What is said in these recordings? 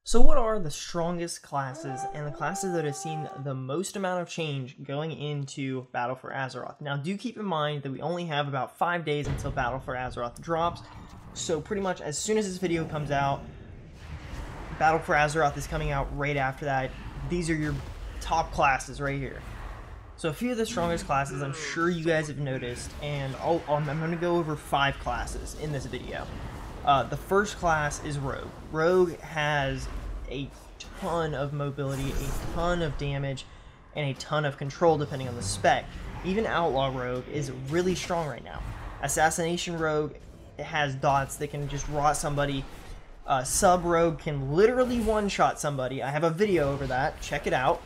So what are the strongest classes and the classes that have seen the most amount of change going into Battle for Azeroth? Now do keep in mind that we only have about 5 days until Battle for Azeroth drops, so pretty much as soon as this video comes out, Battle for Azeroth is coming out right after that. These are your top classes right here. So a few of the strongest classes I'm sure you guys have noticed, and I'm going to go over 5 classes in this video. The first class is Rogue. Rogue has a ton of mobility, a ton of damage, and a ton of control depending on the spec. Even Outlaw Rogue is really strong right now. Assassination Rogue has dots that can just rot somebody. Sub Rogue can literally one-shot somebody. I have a video over that. Check it out.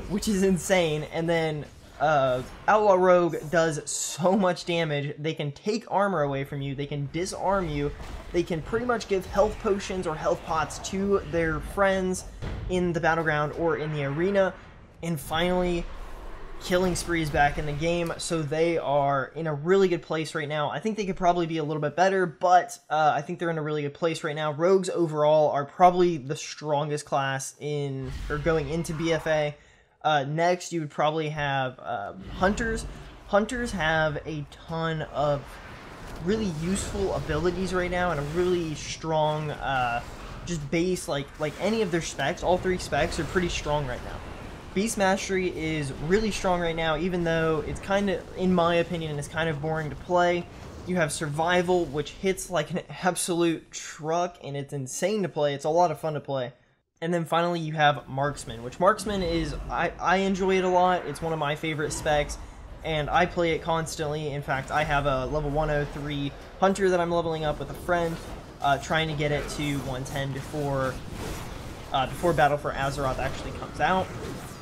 Which is insane. And then Outlaw Rogue does so much damage. They can take armor away from you, they can disarm you, they can pretty much give health potions or health pots to their friends in the battleground or in the arena, and finally killing spree is back in the game, so they are in a really good place right now. I think they could probably be a little bit better, but I think they're in a really good place right now. Rogues overall are probably the strongest class in, or going into BFA. Next, you would probably have Hunters. Hunters have a ton of really useful abilities right now, and a really strong, just base, like any of their specs. All 3 specs are pretty strong right now. Beast Mastery is really strong right now, even though it's kind of, in my opinion, it's kind of boring to play. You have Survival, which hits like an absolute truck, and it's insane to play. It's a lot of fun to play. And then finally you have Marksmen, which Marksmen is, I enjoy it a lot. It's one of my favorite specs, and I play it constantly. In fact, I have a level 103 Hunter that I'm leveling up with a friend, trying to get it to 110 before Battle for Azeroth actually comes out.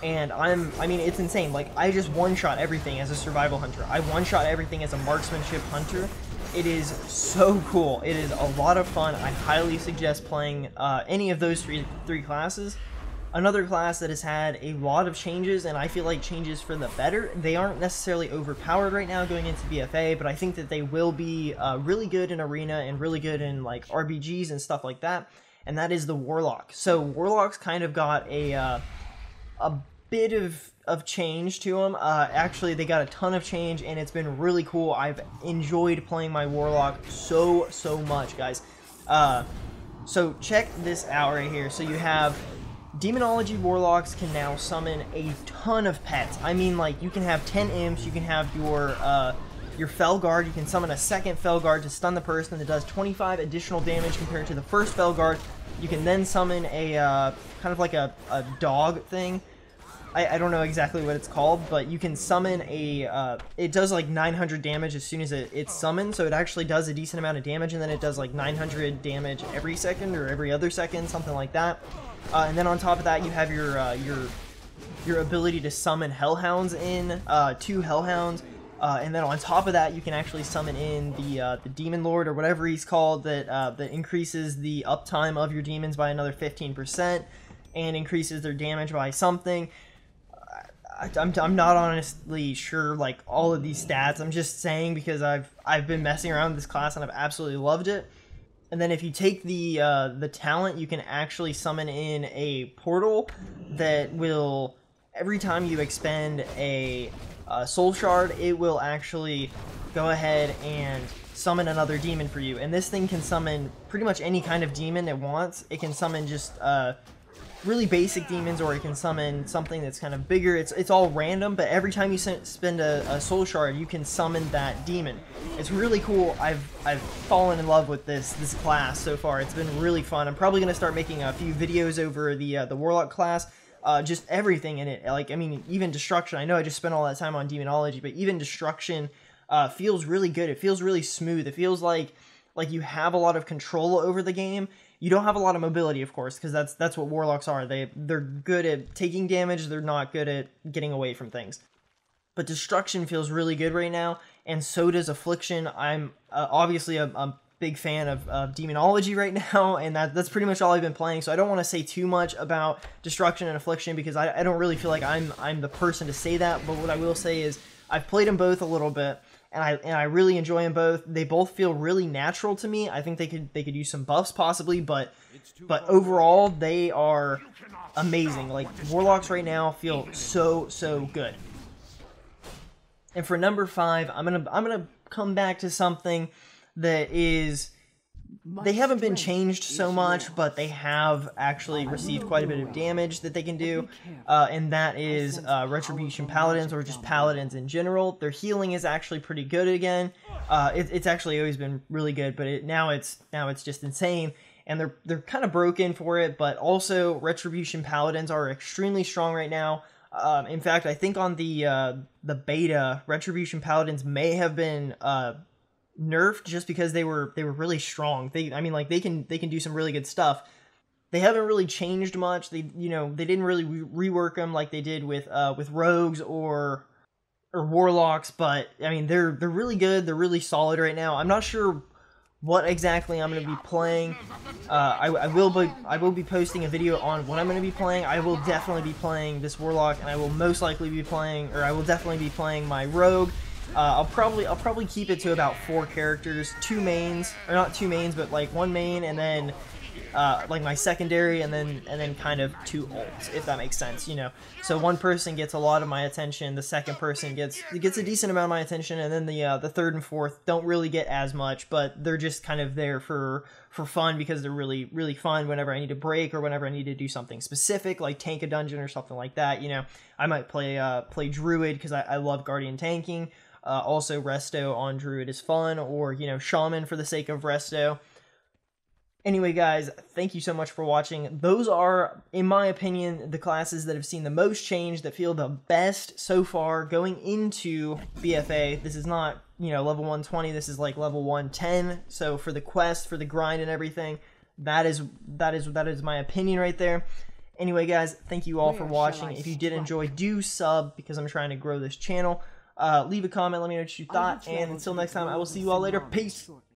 And I mean, it's insane. Like, I just one-shot everything as a survival hunter. I one-shot everything as a marksmanship hunter. It is so cool. It is a lot of fun. I highly suggest playing any of those three classes. Another class that has had a lot of changes, and I feel like changes for the better. They aren't necessarily overpowered right now going into BFA, but I think that they will be really good in Arena and really good in like RBGs and stuff like that. And that is the Warlock. So Warlock's kind of got a bit of change to them. Actually, they got a ton of change, and it's been really cool. I've enjoyed playing my Warlock so much, guys. So check this out right here. So you have Demonology Warlocks can now summon a ton of pets. I mean, like, you can have 10 imps, you can have your Fell Guard, you can summon a second Fell Guard to stun the person that does 25 additional damage compared to the first Fell Guard. You can then summon a kind of like a dog thing. I don't know exactly what it's called, but you can summon a, it does like 900 damage as soon as it's summoned, so it actually does a decent amount of damage, and then it does like 900 damage every second or every other second, something like that. And then on top of that, you have your ability to summon Hellhounds in, 2 Hellhounds, and then on top of that, you can actually summon in the Demon Lord, or whatever he's called, that increases the uptime of your demons by another 15%, and increases their damage by something. I'm not honestly sure, like, all of these stats. I'm just saying because I've been messing around with this class and I've absolutely loved it. And then if you take the talent, you can actually summon in a portal that will, every time you expend a soul shard, it will actually go ahead and summon another demon for you. And this thing can summon pretty much any kind of demon it wants. It can summon just really basic demons, or it can summon something that's kind of bigger. It's all random, but every time you spend a soul shard, you can summon that demon. It's really cool. I've fallen in love with this class so far. It's been really fun. I'm probably gonna start making a few videos over the Warlock class. Just everything in it. Like, I mean, even Destruction. I know I just spent all that time on Demonology, but even Destruction feels really good. It feels really smooth. It feels like you have a lot of control over the game. You don't have a lot of mobility, of course, because that's what Warlocks are. They're good at taking damage. They're not good at getting away from things. But Destruction feels really good right now, and so does Affliction. I'm obviously a big fan of Demonology right now, and that's pretty much all I've been playing. So I don't want to say too much about Destruction and Affliction because I don't really feel like I'm the person to say that. But what I will say is I've played them both a little bit, and I really enjoy them both. They both feel really natural to me. I think they could use some buffs possibly, but overall they are amazing. Like, Warlocks right now feel so good. And for number 5, I'm gonna come back to something that is, they haven't been changed so much, but they have actually received quite a bit of damage that they can do, and that is Retribution Paladins, or just Paladins in general. Their healing is actually pretty good again. It's actually always been really good, but now it's just insane, and they're kind of broken for it. But also, Retribution Paladins are extremely strong right now. In fact, I think on the beta, Retribution Paladins may have been nerfed just because they were really strong. I mean, like, they can do some really good stuff. They haven't really changed much. They didn't really rework them like they did with rogues or warlocks, but I mean, they're really good. They're really solid right now. I'm not sure what exactly I'm going to be playing. I will be posting a video on what I'm going to be playing. I will definitely be playing this warlock, and I will most likely be playing, or I will definitely be playing my rogue. I'll probably keep it to about 4 characters, 2 mains, or not 2 mains, but like 1 main, and then like my secondary, and then kind of 2 ults, if that makes sense, you know. So one person gets a lot of my attention, the second person gets a decent amount of my attention, and then the third and fourth don't really get as much, but they're just kind of there for fun, because they're really fun whenever I need to break, or whenever I need to do something specific, like tank a dungeon or something like that, you know. I might play Druid, because I love Guardian tanking. Also, Resto on Druid is fun, or, you know, Shaman for the sake of Resto. Anyway, guys, thank you so much for watching. Those are, in my opinion, the classes that have seen the most change, that feel the best so far going into BFA. This is not, you know, level 120, this is like level 110. So for the quest, for the grind and everything, that is my opinion right there. Anyway, guys, thank you all for watching. If you did enjoy, do sub, because I'm trying to grow this channel. Leave a comment, let me know what you thought, and until next time, I will see you all later. Peace!